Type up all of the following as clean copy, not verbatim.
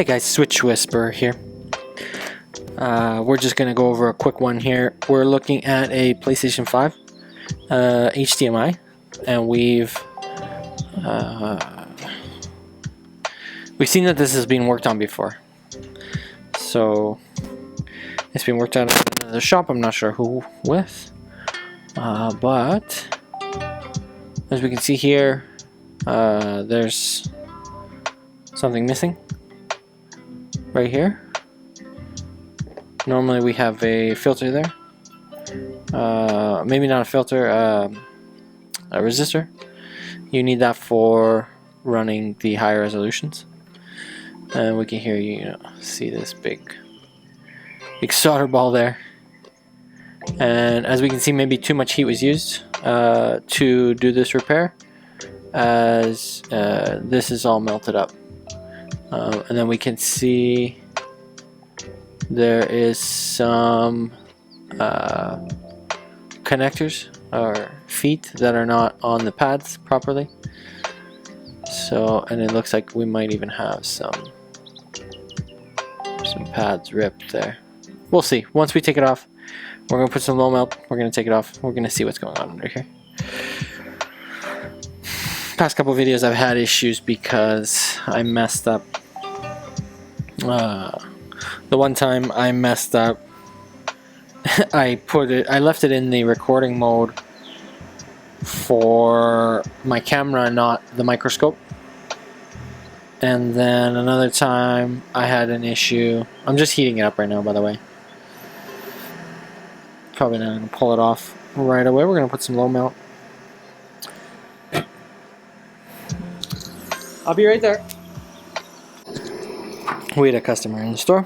Hey guys, Switch Whisperer here. We're just gonna go over a quick one here. We're looking at a PlayStation 5 HDMI, and we've seen that this has been worked on before. So it's been worked on at another shop. I'm not sure who with, but as we can see here, there's something missing right here. Normally we have a filter there, maybe not a filter, a resistor. You need that for running the higher resolutions, and we can hear you see this big solder ball there. And as we can see, maybe too much heat was used to do this repair, as this is all melted up. And then we can see there is some connectors or feet that are not on the pads properly. So, and it looks like we might even have some pads ripped there. We'll see. Once we take it off, we're gonna put some low melt. We're gonna take it off. We're gonna see what's going on under here. Past couple videos I've had issues because I messed up. The one time I messed up, I left it in the recording mode for my camera, not the microscope. And then another time I had an issue. I'm just heating it up right now, by the way. Probably not going to pull it off right away. We're going to put some low melt. I'll be right there. We had a customer in the store.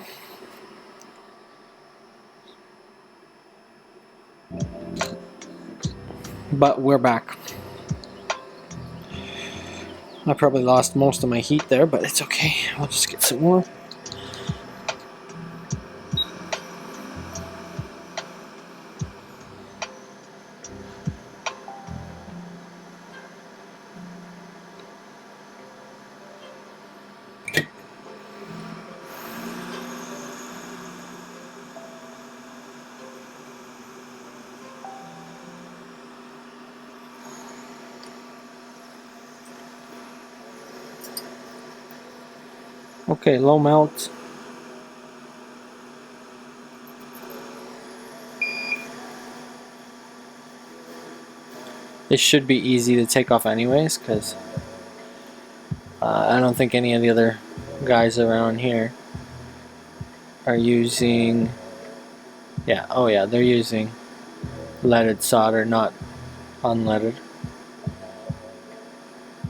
But we're back. I probably lost most of my heat there, but it's okay. I'll just get some more. Okay, low melt. This should be easy to take off anyways, because I don't think any of the other guys around here are using, they're using leaded solder, not unleaded.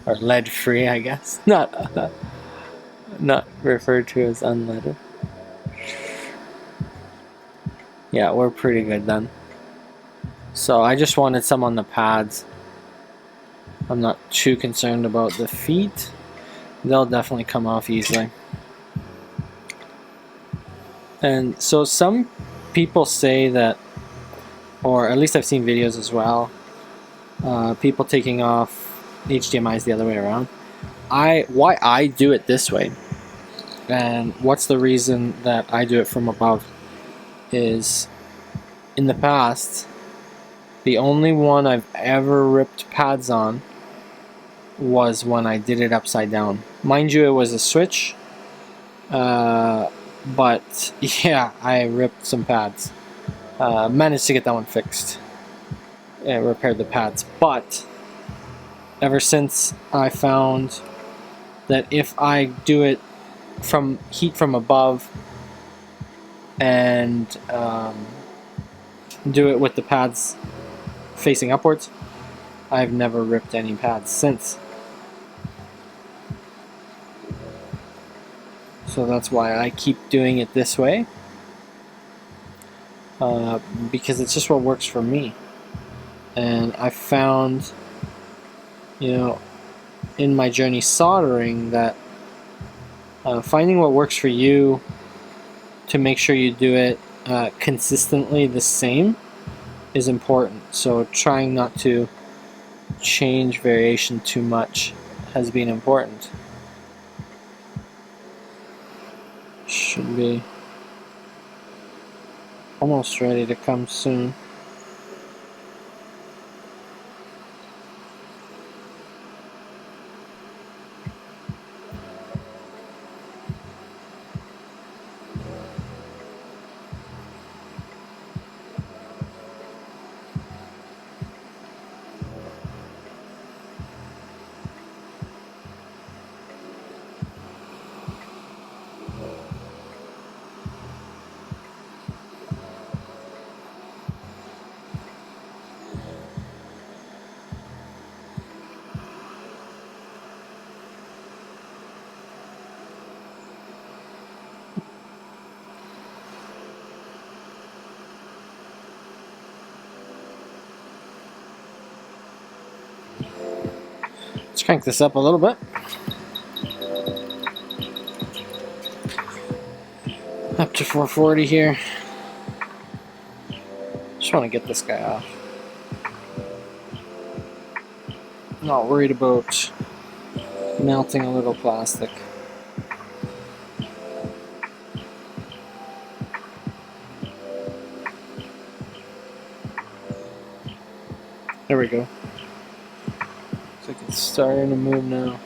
Or lead free, I guess. Not referred to as unleaded. Yeah, we're pretty good then. So I just wanted some on the pads. I'm not too concerned about the feet. They'll definitely come off easily. And so some people say that, or at least I've seen videos as well, people taking off HDMIs the other way around. Why I do it this way, and what's the reason that I do it from above, is in the past, the only one I've ever ripped pads on was when I did it upside down. Mind you, it was a switch, but yeah, I ripped some pads. Managed to get that one fixed and repaired the pads, but ever since I found that if I do it from heat from above and do it with the pads facing upwards, I've never ripped any pads since. So that's why I keep doing it this way, because it's just what works for me. And I found, in my journey soldering, that finding what works for you to make sure you do it consistently the same is important. So trying not to change variation too much has been important. should be almost ready to come soon. Let's crank this up a little bit. Up to 440 here. Just want to get this guy off. Not worried about melting a little plastic. There we go. Looks like it's starting to move now.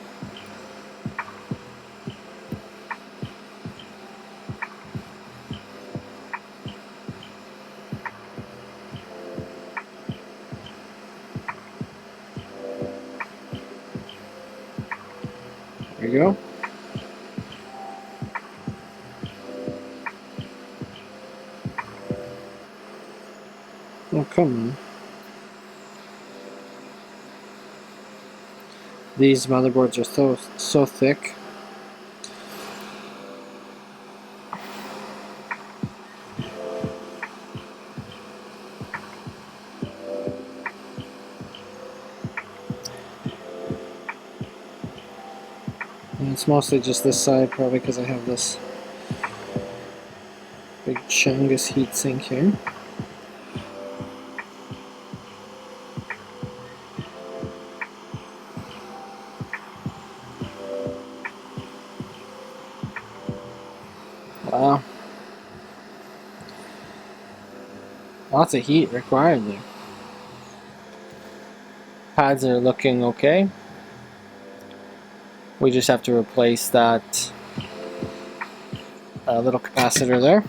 There we go. Oh, come on. These motherboards are so thick. And it's mostly just this side, probably because I have this big Chungus heatsink here. Wow. Lots of heat required there. Pads are looking okay. We just have to replace that little capacitor there.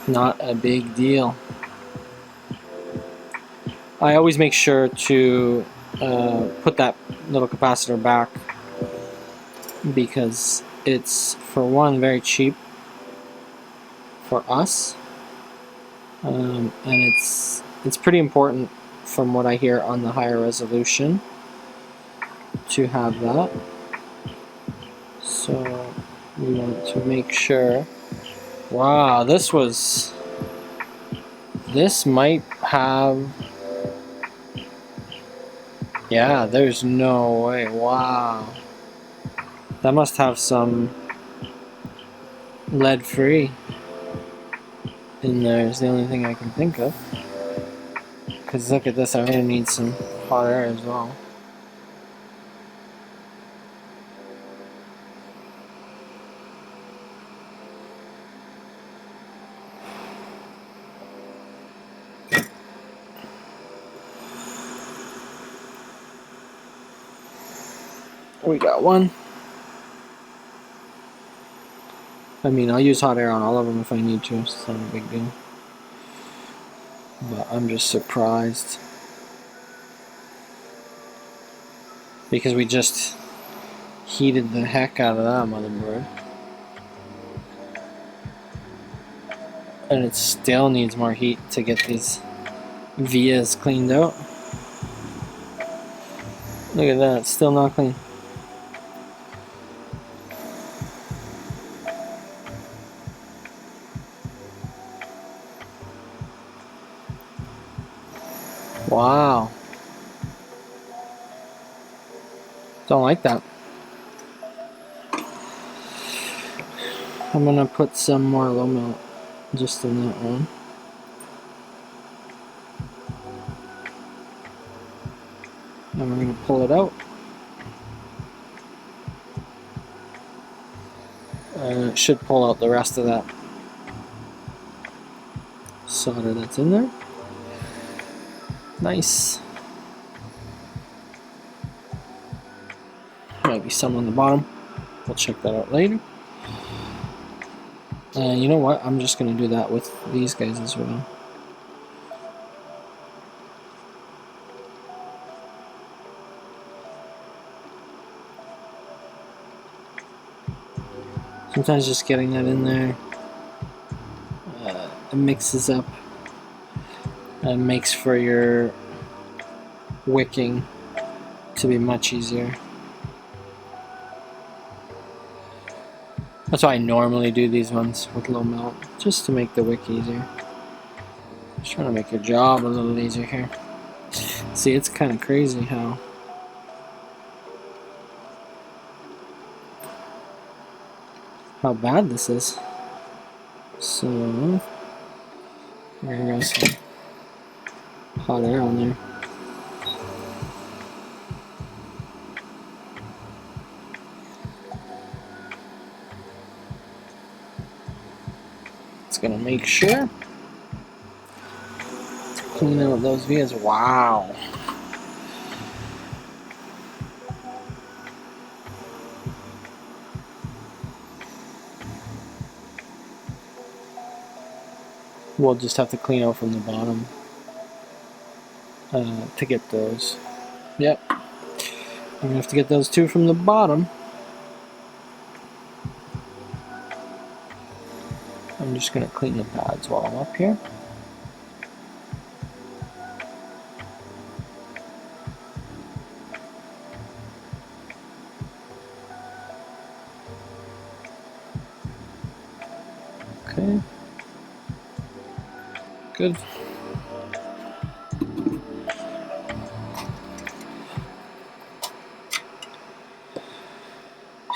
Not a big deal. I always make sure to put that little capacitor back because it's, for one, very cheap for us, and it's pretty important, from what I hear, on the higher resolution to have that. So we want to make sure. Wow, this might have, yeah, there's no way. Wow, that must have some lead free in there, is the only thing I can think of. Because look at this, I'm going to need some hot air as well. We got one. I mean, I'll use hot air on all of them if I need to, it's not a big deal. But I'm just surprised. Because we just heated the heck out of that motherboard. And it still needs more heat to get these vias cleaned out. Look at that, it's still not clean. Wow. Don't like that. I'm gonna put some more low melt just in that one. And we're gonna pull it out. and it should pull out the rest of that solder that's in there. Nice. Might be some on the bottom. We'll check that out later. And you know what? I'm just going to do that with these guys as well. Sometimes just getting that in there, it mixes up and makes for your wicking to be much easier. That's why I normally do these ones with low melt, just to make the wick easier. Just trying to make your job a little easier here. See, it's kind of crazy how bad this is. So we're gonna go some hot air on there. It's gonna make sure to clean out those vias. Wow. We'll just have to clean out from the bottom to get those. Yep. I'm gonna have to get those two from the bottom. I'm just gonna clean the pads while I'm up here. Okay. Good.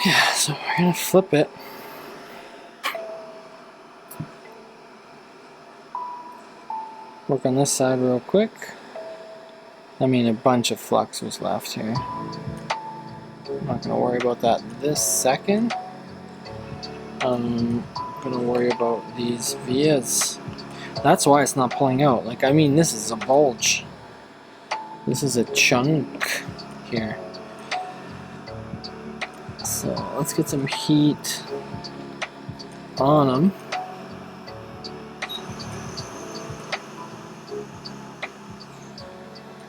Yeah, so we're gonna flip it. Work on this side real quick. I mean, a bunch of flux was left here. I'm not gonna worry about that this second. I'm gonna worry about these vias. That's why it's not pulling out. Like, I mean, this is a bulge. This is a chunk here. So let's get some heat on them.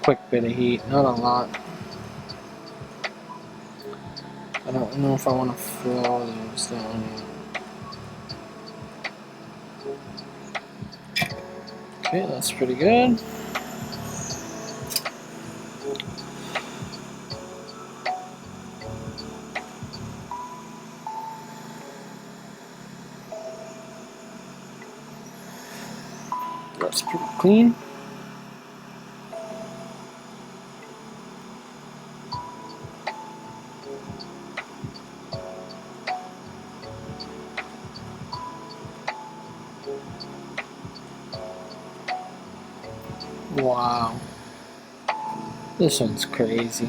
Quick bit of heat, not a lot. I don't know if I want to throw those down yet. Okay, that's pretty good. That's pretty clean. Wow. This one's crazy.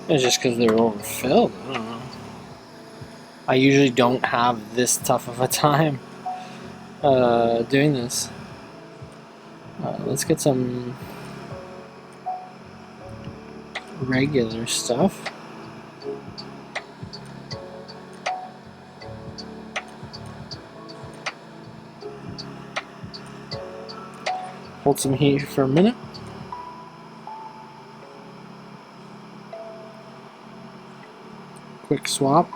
It's just because they're overfilled. I don't know. I usually don't have this tough of a time doing this. Let's get some regular stuff. Hold some heat for a minute. Quick swap.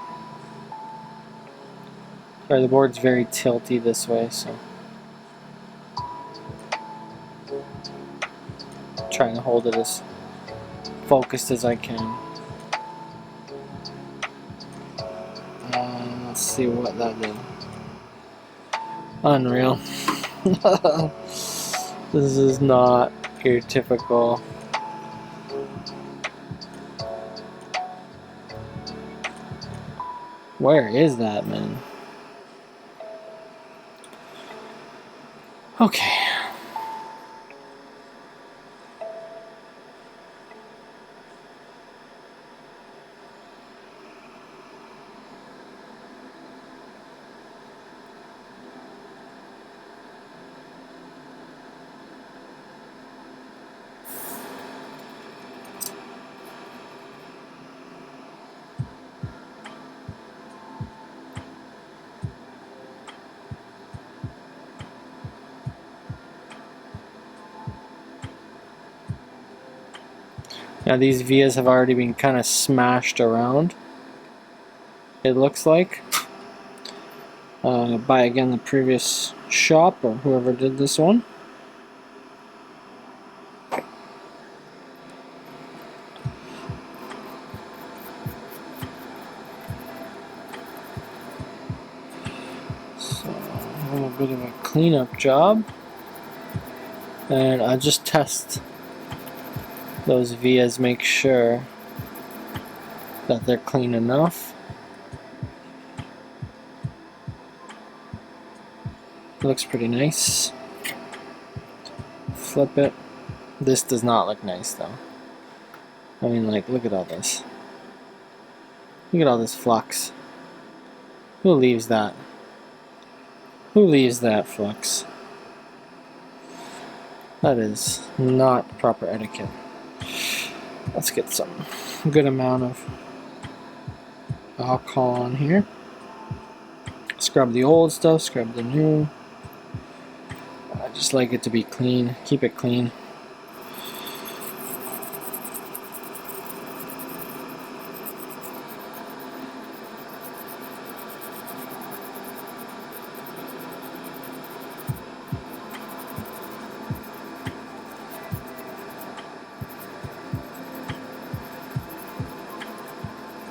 Sorry, the board's very tilty this way, so trying to hold it as focused as I can. Let's see what that did. Unreal. This is not your typical Where is that, man? Okay. Now these vias have already been kind of smashed around, it looks like, by again the previous shop or whoever did this one. So a little bit of a cleanup job, and I just test those vias, make sure that they're clean enough. It looks pretty nice. Flip it. This does not look nice though. I mean, like, look at all this. Look at all this flux. Who leaves that? Who leaves that flux? That is not proper etiquette. Let's get some good amount of alcohol on here. Scrub the old stuff, scrub the new. I just like it to be clean. Keep it clean.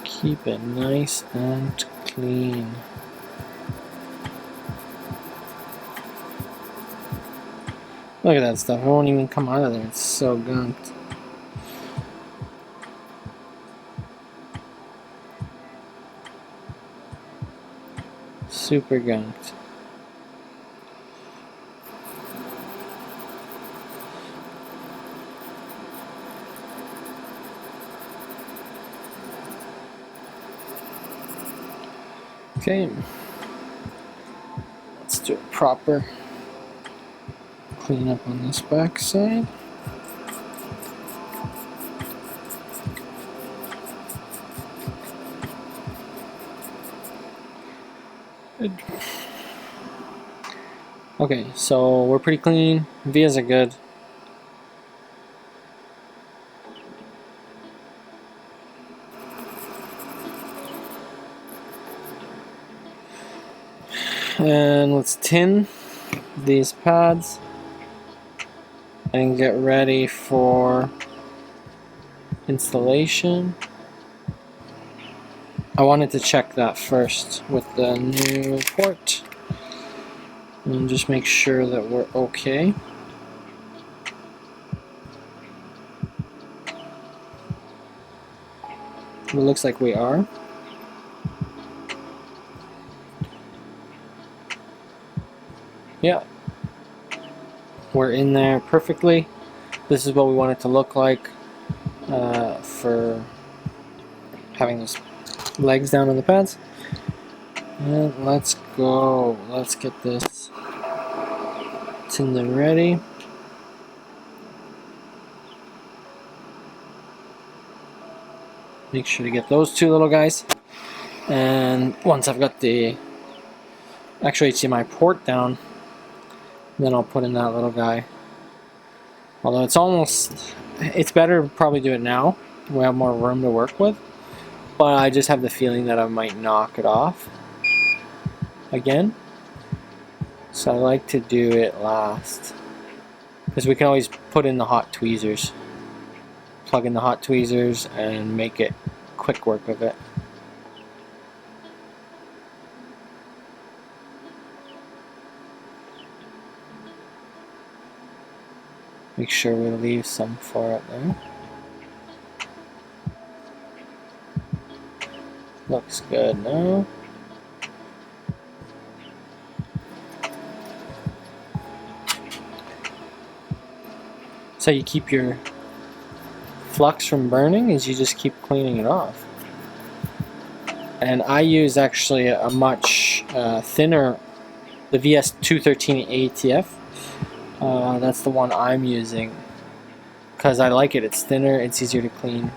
Keep it nice and clean. Look at that stuff. It won't even come out of there. It's so gunked. Super gunked. Okay, let's do a proper clean up on this back side. Good. Okay, so we're pretty clean. Vias are good. And let's tin these pads and get ready for installation. I wanted to check that first with the new port and just make sure that we're okay. It looks like we are. Yeah, we're in there perfectly. This is what we want it to look like for having those legs down on the pads. And let's go. Let's get this tinder ready. Make sure to get those two little guys. And once I've got the actual HDMI port down, then I'll put in that little guy. Although it's better to probably do it now. We have more room to work with. But I just have the feeling that I might knock it off again. So I like to do it last. Because we can always put in the hot tweezers. Plug in the hot tweezers and make it quick work of it. Make sure we leave some for it there. Looks good now. So you keep your flux from burning is you just keep cleaning it off. And I use actually a much thinner, the VS213 ATF. That's the one I'm using because I like it. It's thinner, it's easier to clean.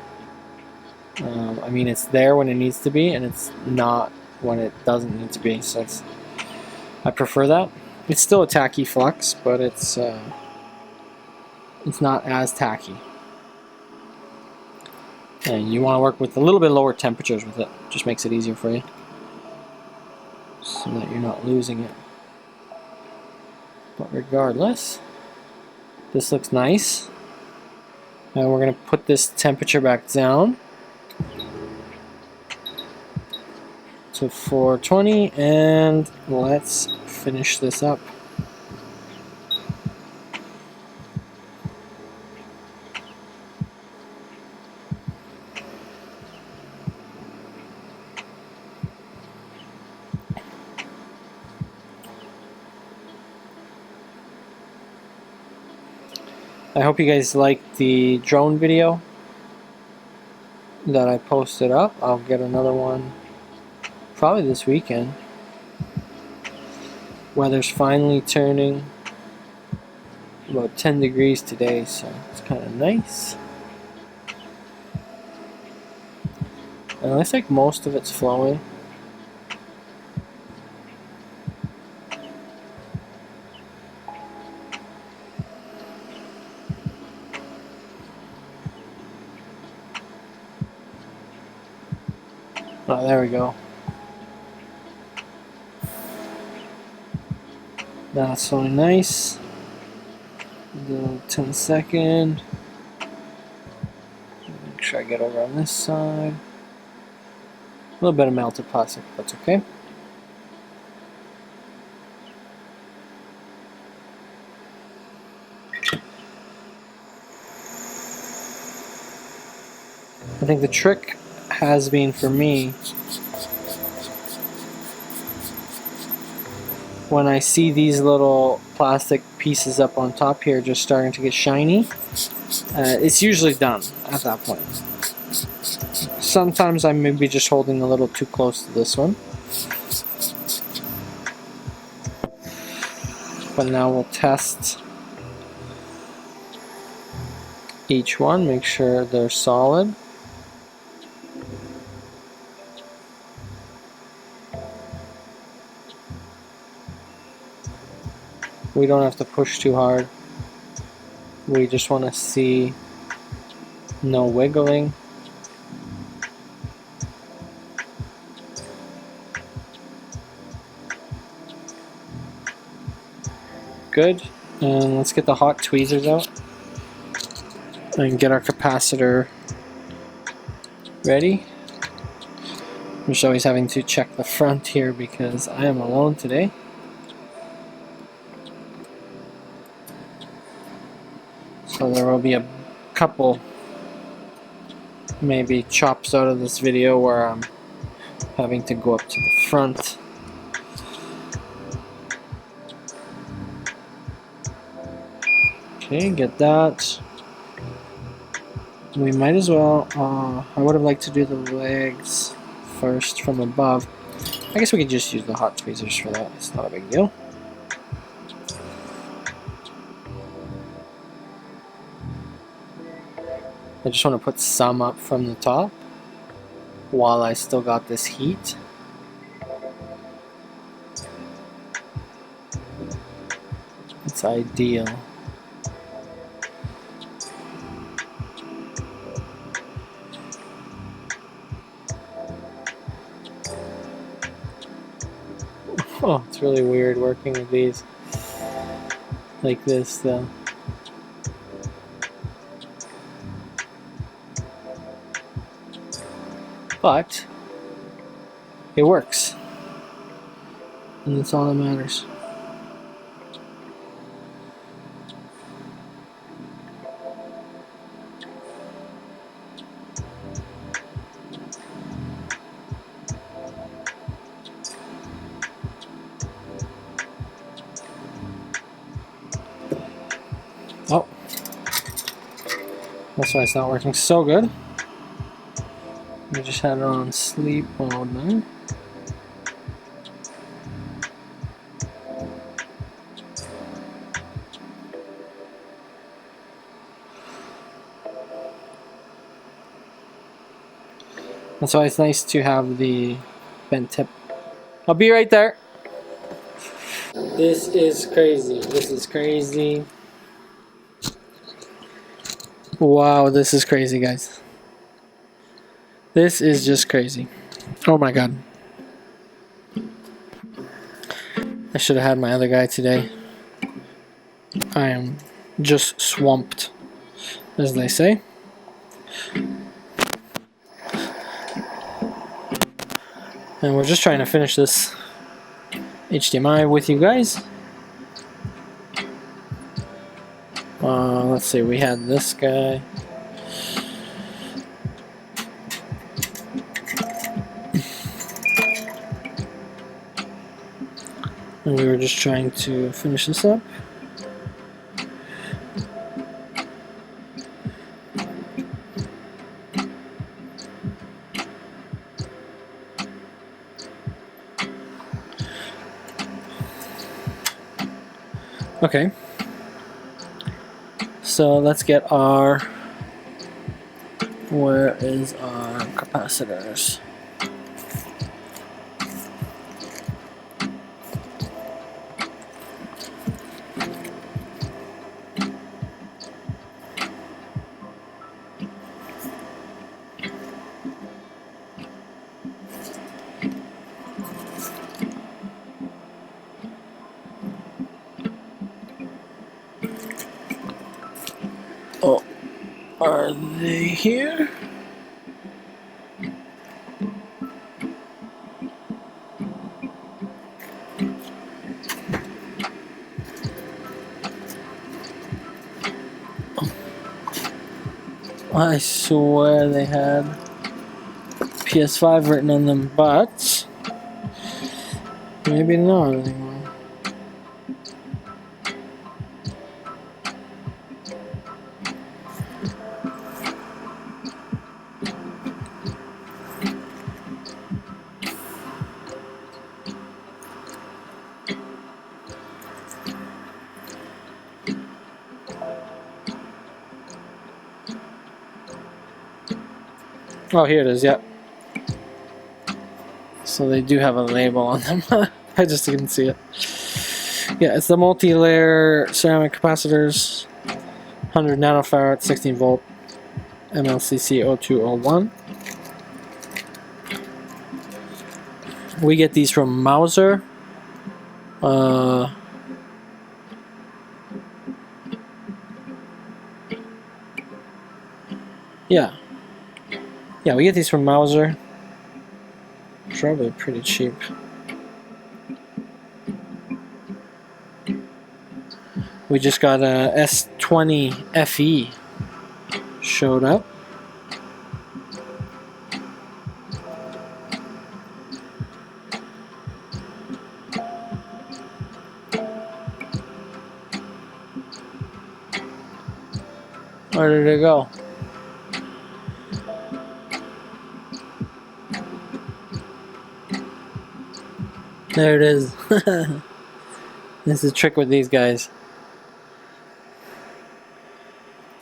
I mean, it's there when it needs to be, and it's not when it doesn't need to be. So I prefer that. It's still a tacky flux, but it's not as tacky. And you want to work with a little bit lower temperatures with it. Just makes it easier for you, so that you're not losing it. But regardless, this looks nice. And we're going to put this temperature back down to 420, and let's finish this up. I hope you guys liked the drone video that I posted up. I'll get another one probably this weekend. Weather's finally turning about 10 degrees today, so it's kind of nice. And it looks like most of it's flowing. Oh, there we go. That's so nice. The 10-second. Make sure I get over on this side. A little bit of melted plastic, that's okay. I think the trick has been for me, when I see these little plastic pieces up on top here just starting to get shiny, it's usually done at that point. Sometimes I may be just holding a little too close to this one. But now we'll test each one, make sure they're solid. We don't have to push too hard. We just want to see no wiggling. Good. And let's get the hot tweezers out and get our capacitor ready. I'm just always having to check the front here because I am alone today. So there will be a couple maybe chops out of this video where I'm having to go up to the front. Okay, get that. We might as well, I would have liked to do the legs first from above. I guess we could just use the hot tweezers for that, it's not a big deal. I just want to put some up from the top while I still got this heat. It's ideal. Oh, it's really weird working with these like this though. But it works, and that's all that matters. Oh, that's why it's not working so good. I just had it on sleep mode now. That's why it's nice to have the bent tip. I'll be right there. This is crazy. This is crazy. Wow, this is crazy, guys. This is just crazy. Oh my god. I should have had my other guy today. I am just swamped, as they say. And we're just trying to finish this HDMI with you guys. Let's see, we had this guy. And we were just trying to finish this up. Okay. So let's get our, where is our capacitors? Oh, are they here? I swear they had PS5 written on them, but maybe not anymore. Oh, here it is, yep. So they do have a label on them. I just didn't see it. Yeah, it's the multi-layer ceramic capacitors, 100 nanofarad, 16 volt, MLCC 0201. We get these from Mauser. Yeah. Yeah, we get these from Mauser. Probably pretty cheap. We just got a S20 FE showed up. Where did it go? There it is. This is the trick with these guys.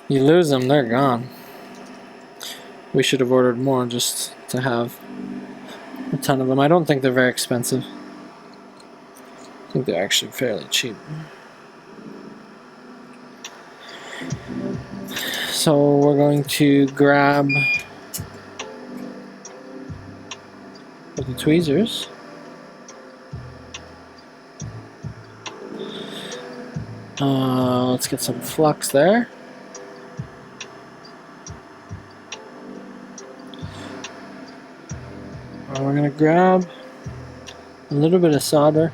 You lose them, they're gone. We should have ordered more just to have a ton of them. I don't think they're very expensive. I think they're actually fairly cheap. So we're going to grab the tweezers. Let's get some flux there. And we're going to grab a little bit of solder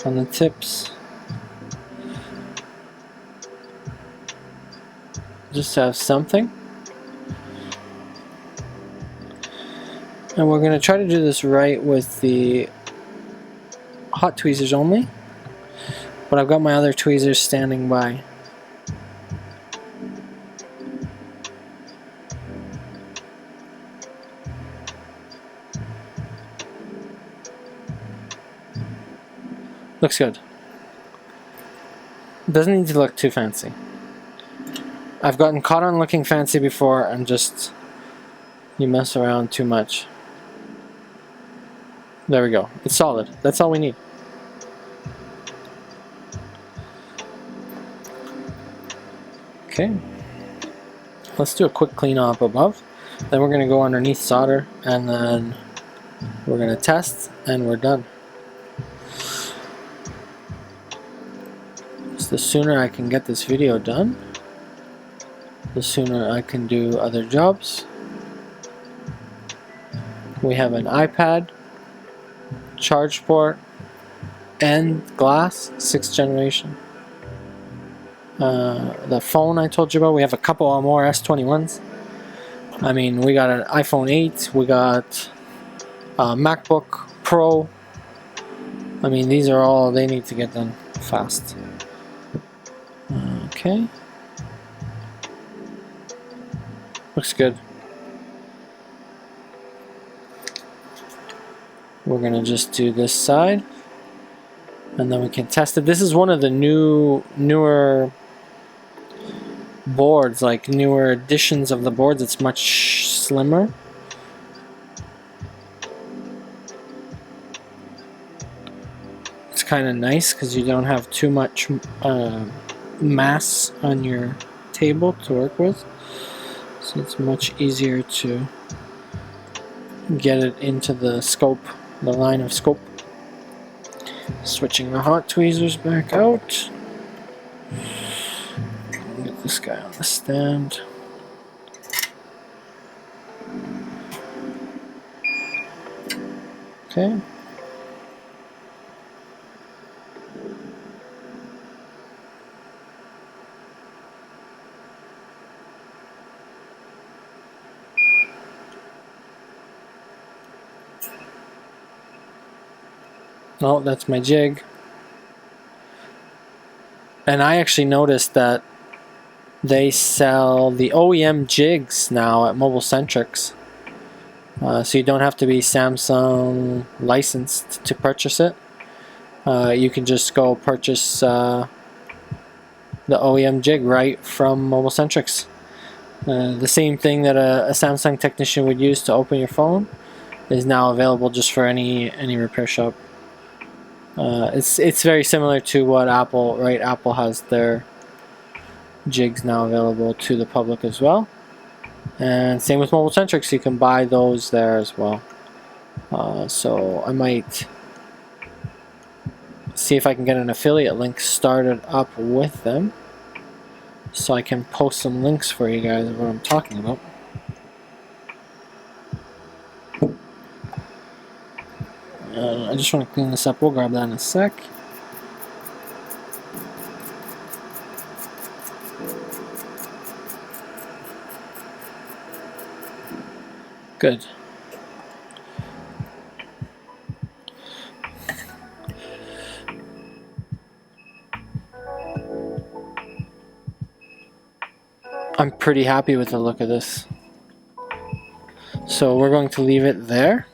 on the tips. Just to have something. And we're going to try to do this right with the hot tweezers only. But I've got my other tweezers standing by. Looks good. Doesn't need to look too fancy. I've gotten caught on looking fancy before and just you mess around too much. There we go. It's solid. That's all we need. Okay. Let's do a quick clean up above. Then we're gonna go underneath solder, and then we're gonna test, and we're done. So the sooner I can get this video done, the sooner I can do other jobs. We have an iPad, charge port, and glass, 6th generation. The phone I told you about, we have a couple more S21s. I mean, we got an iPhone 8, we got a MacBook Pro. I mean, these are all, they need to get done fast. Okay. Looks good. We're gonna just do this side, and then we can test it. This is one of the newer boards, like newer editions of the boards. It's much slimmer. It's kind of nice because you don't have too much mass on your table to work with, so it's much easier to get it into the scope, the line of scope. Switching the hot tweezers back out. Get this guy on the stand. Okay. Oh, that's my jig. And I actually noticed that they sell the OEM jigs now at Mobile Centrics. So you don't have to be Samsung licensed to purchase it. You can just go purchase the OEM jig right from Mobile Centrics. The same thing that a Samsung technician would use to open your phone is now available just for any repair shop. It's very similar to what Apple, right? Apple has their jigs now available to the public as well, and same with Mobile Centrics. You can buy those there as well. So I might see if I can get an affiliate link started up with them, so I can post some links for you guys of what I'm talking about. I just want to clean this up. We'll grab that in a sec. Good. I'm pretty happy with the look of this. So we're going to leave it there.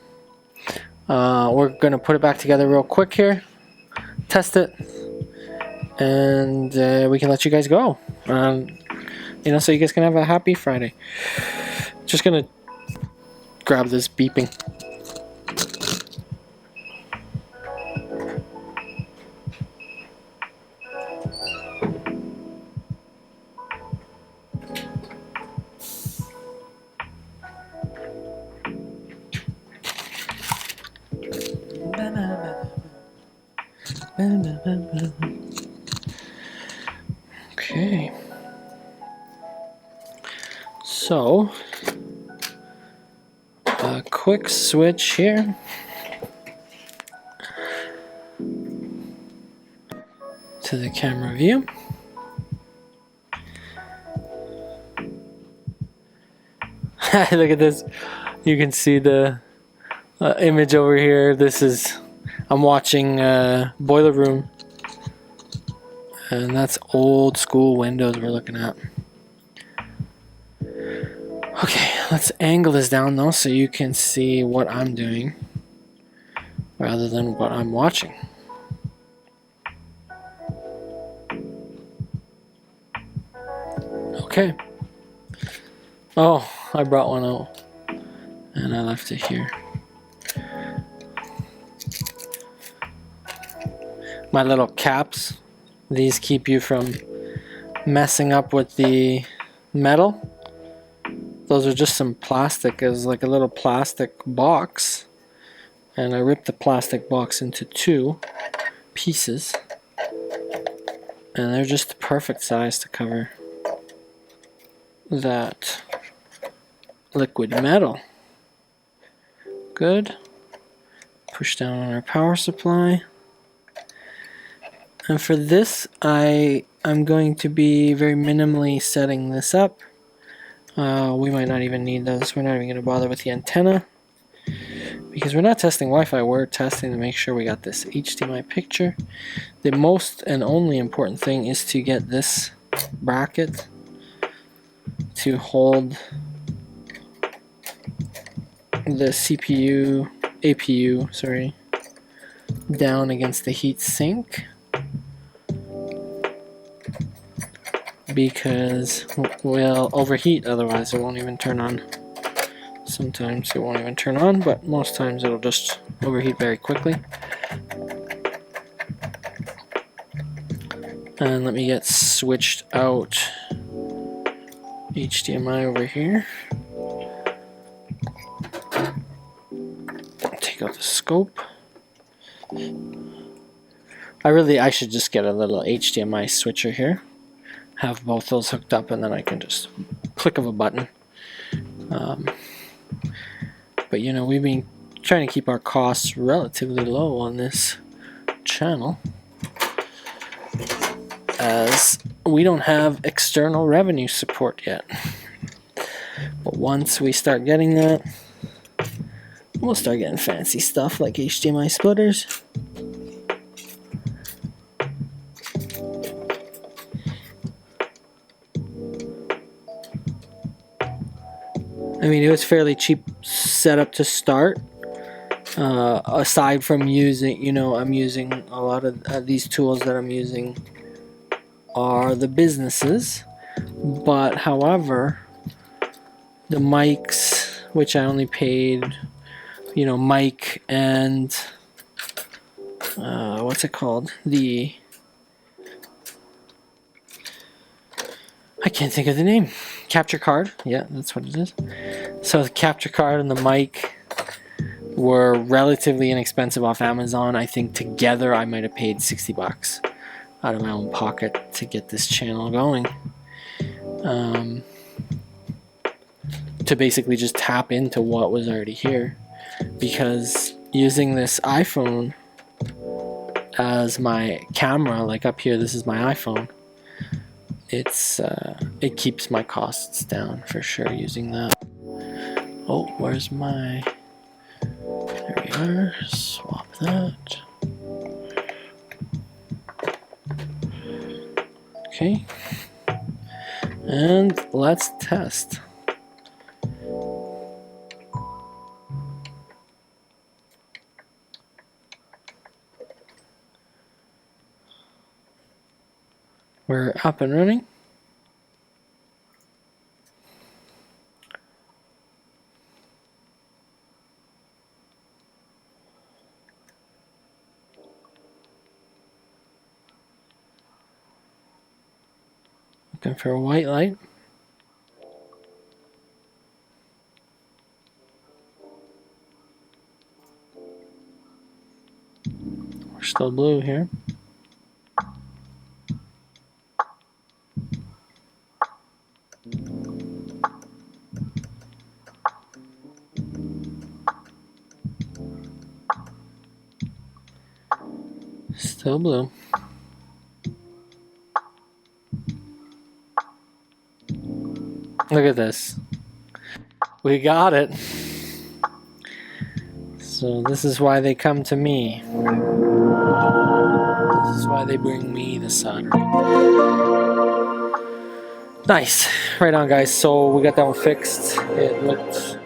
We're going to put it back together real quick here, test it, and we can let you guys go. You know, so you guys can have a happy Friday. Just going to grab this beeping. Okay, so a quick switch here to the camera view. Look at this, you can see the image over here. This is, I'm watching Boiler Room, and that's old school windows we're looking at. Okay, let's angle this down though so you can see what I'm doing rather than what I'm watching. Okay. Oh, I brought one out and I left it here. My little caps, these keep you from messing up with the metal. those are just some plastic. It's like a little plastic box, and I ripped the plastic box into 2 pieces, and they're just the perfect size to cover that liquid metal. Good. Push down on our power supply. And for this, I'm going to be very minimally setting this up. We might not even need those. We're not even going to bother with the antenna, because we're not testing Wi-Fi, we're testing to make sure we got this HDMI picture. The most and only important thing is to get this bracket to hold the CPU, APU, sorry, down against the heat sink, because we'll overheat, otherwise it won't even turn on. Sometimes it won't even turn on, but most times it'll just overheat very quickly. And let me get switched out HDMI over here. Take out the scope. I should just get a little HDMI switcher here. Have both those hooked up, and then I can just click of a button. But you know, we've been trying to keep our costs relatively low on this channel, as we don't have external revenue support yet. But once we start getting that, we'll start getting fancy stuff like HDMI splitters. I mean, it was fairly cheap setup to start. Aside from using, you know, I'm using a lot of these tools that I'm using are the businesses. But however, the mics, which I only paid, you know, mic and what's it called? I can't think of the name. Capture card. Yeah, that's what it is. So the capture card and the mic were relatively inexpensive off Amazon. I think together I might have paid $60 out of my own pocket to get this channel going. To basically just tap into what was already here. Because using this iPhone as my camera, like up here, this is my iPhone. It keeps my costs down for sure using that. Oh, where's my... There we are. Swap that. Okay. And let's test. We're up and running. Looking for a white light. We're still blue here. Still blue. Look at this. We got it. So this is why they come to me. This is why they bring me the soldering. Nice. Right on, guys. So we got that one fixed. It looked